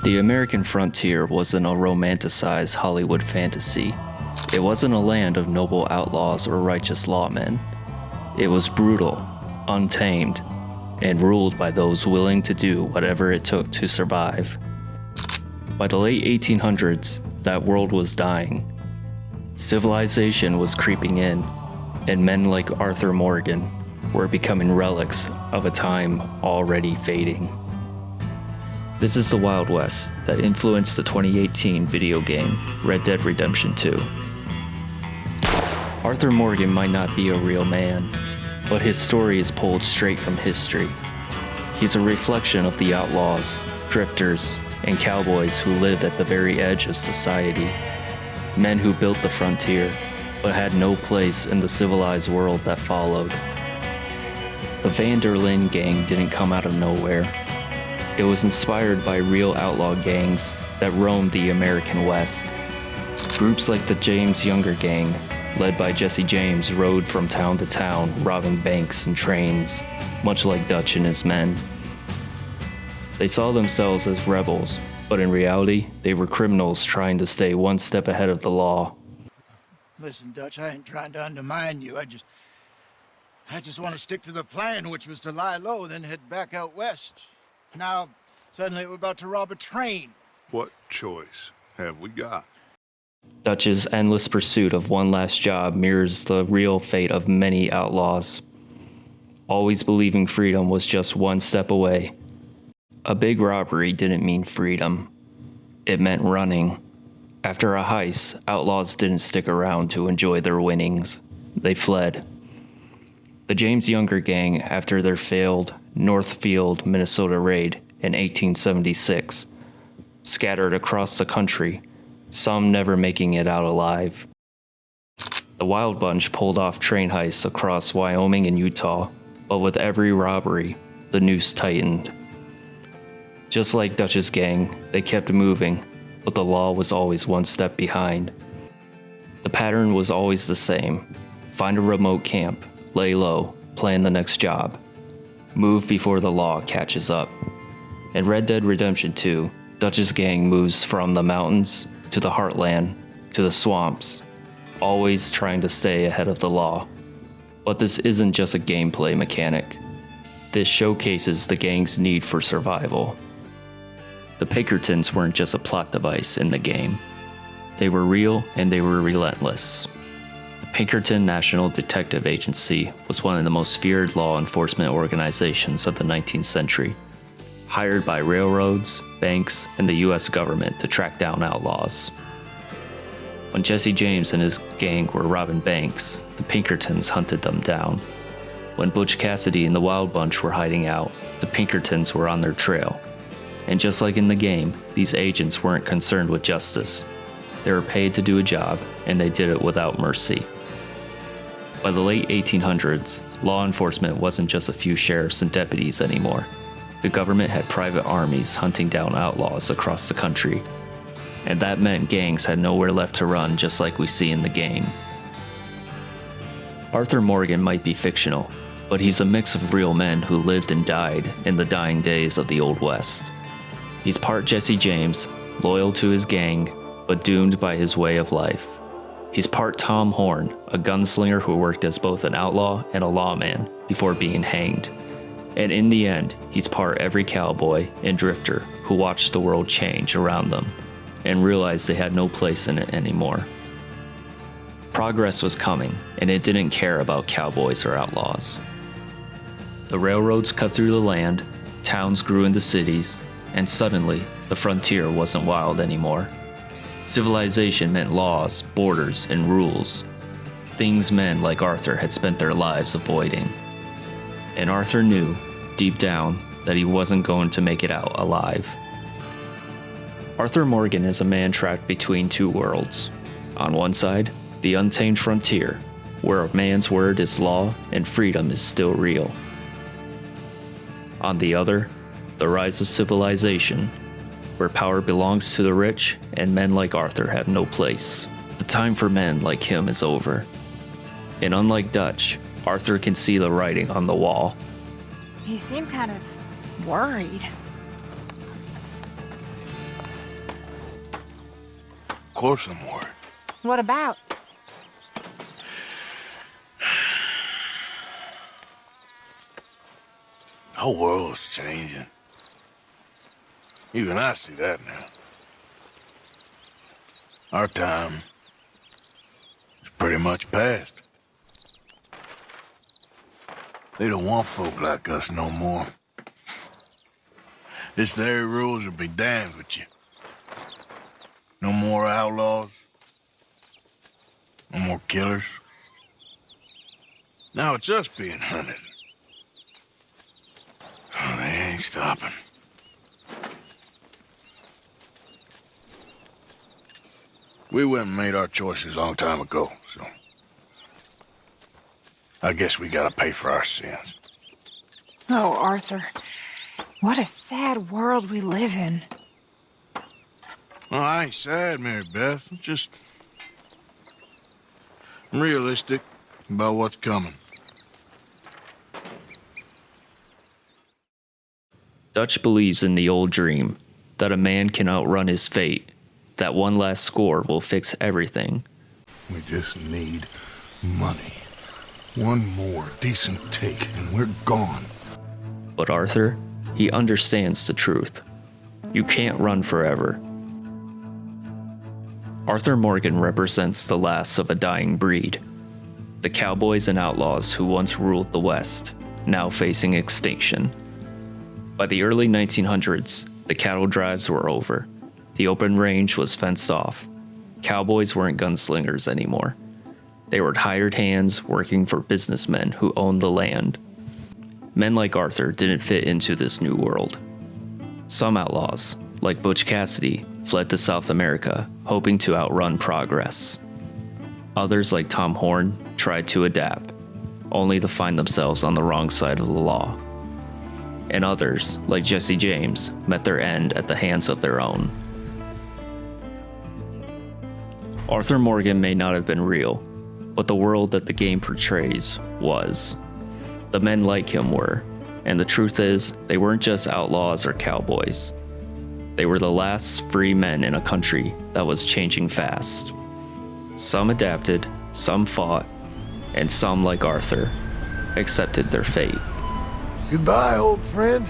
The American frontier wasn't a romanticized Hollywood fantasy. It wasn't a land of noble outlaws or righteous lawmen. It was brutal, untamed, and ruled by those willing to do whatever it took to survive. By the late 1800s, that world was dying. Civilization was creeping in, and men like Arthur Morgan were becoming relics of a time already fading. This is the Wild West that influenced the 2018 video game Red Dead Redemption 2. Arthur Morgan might not be a real man, but his story is pulled straight from history. He's a reflection of the outlaws, drifters, and cowboys who lived at the very edge of society. Men who built the frontier, but had no place in the civilized world that followed. The Van der Linde gang didn't come out of nowhere. It was inspired by real outlaw gangs that roamed the American West. Groups like the James Younger Gang, led by Jesse James, rode from town to town, robbing banks and trains, much like Dutch and his men. They saw themselves as rebels, but in reality, they were criminals trying to stay one step ahead of the law. Listen, Dutch, I ain't trying to undermine you. I just want to stick to the plan, which was to lie low, then head back out west. Now, suddenly we're about to rob a train. What choice have we got? Dutch's endless pursuit of one last job mirrors the real fate of many outlaws, always believing freedom was just one step away. A big robbery didn't mean freedom. It meant running. After a heist, outlaws didn't stick around to enjoy their winnings. They fled. The James Younger Gang, after their failed Northfield, Minnesota raid in 1876, scattered across the country, some never making it out alive. The Wild Bunch pulled off train heists across Wyoming and Utah, but with every robbery, the noose tightened. Just like Dutch's gang, they kept moving, but the law was always one step behind. The pattern was always the same: find a remote camp, lay low, plan the next job, move before the law catches up. In Red Dead Redemption 2, Dutch's gang moves from the mountains to the heartland to the swamps, always trying to stay ahead of the law. But this isn't just a gameplay mechanic. This showcases the gang's need for survival. The Pinkertons weren't just a plot device in the game. They were real and they were relentless. The Pinkerton National Detective Agency was one of the most feared law enforcement organizations of the 19th century, hired by railroads, banks, and the US government to track down outlaws. When Jesse James and his gang were robbing banks, the Pinkertons hunted them down. When Butch Cassidy and the Wild Bunch were hiding out, the Pinkertons were on their trail. And just like in the game, these agents weren't concerned with justice. They were paid to do a job, and they did it without mercy. By the late 1800s, law enforcement wasn't just a few sheriffs and deputies anymore. The government had private armies hunting down outlaws across the country. And that meant gangs had nowhere left to run, just like we see in the game. Arthur Morgan might be fictional, but he's a mix of real men who lived and died in the dying days of the Old West. He's part Jesse James, loyal to his gang, but doomed by his way of life. He's part Tom Horn, a gunslinger who worked as both an outlaw and a lawman before being hanged. And in the end, he's part every cowboy and drifter who watched the world change around them and realized they had no place in it anymore. Progress was coming, and it didn't care about cowboys or outlaws. The railroads cut through the land, towns grew into cities, and suddenly, the frontier wasn't wild anymore. Civilization meant laws, borders, and rules. Things men like Arthur had spent their lives avoiding. And Arthur knew, deep down, that he wasn't going to make it out alive. Arthur Morgan is a man trapped between two worlds. On one side, the untamed frontier, where a man's word is law and freedom is still real. On the other, the rise of civilization, where power belongs to the rich and men like Arthur have no place. The time for men like him is over. And unlike Dutch, Arthur can see the writing on the wall. He seemed kind of worried. course I'm worried. What about? The whole world's changing. Even I see that now. Our time is pretty much past. They don't want folk like us no more. This there rules will be damned with you. No more outlaws. No more killers. Now it's us being hunted. Oh, they ain't stopping. We went and made our choices a long time ago, so... I guess we gotta pay for our sins. Oh, Arthur. What a sad world we live in. Oh, I ain't sad, Mary Beth. I'm realistic about what's coming. Dutch believes in the old dream that a man can outrun his fate, that one last score will fix everything. We just need money. One more decent take and we're gone. But Arthur, he understands the truth. You can't run forever. Arthur Morgan represents the last of a dying breed. The cowboys and outlaws who once ruled the West, now facing extinction. By the early 1900s, the cattle drives were over. The open range was fenced off. Cowboys weren't gunslingers anymore. They were hired hands working for businessmen who owned the land. Men like Arthur didn't fit into this new world. Some outlaws, like Butch Cassidy, fled to South America, hoping to outrun progress. Others, like Tom Horn, tried to adapt, only to find themselves on the wrong side of the law. And others, like Jesse James, met their end at the hands of their own. Arthur Morgan may not have been real, but the world that the game portrays was. The men like him were, and the truth is, they weren't just outlaws or cowboys. They were the last free men in a country that was changing fast. Some adapted, some fought, and some, like Arthur, accepted their fate. Goodbye, old friend.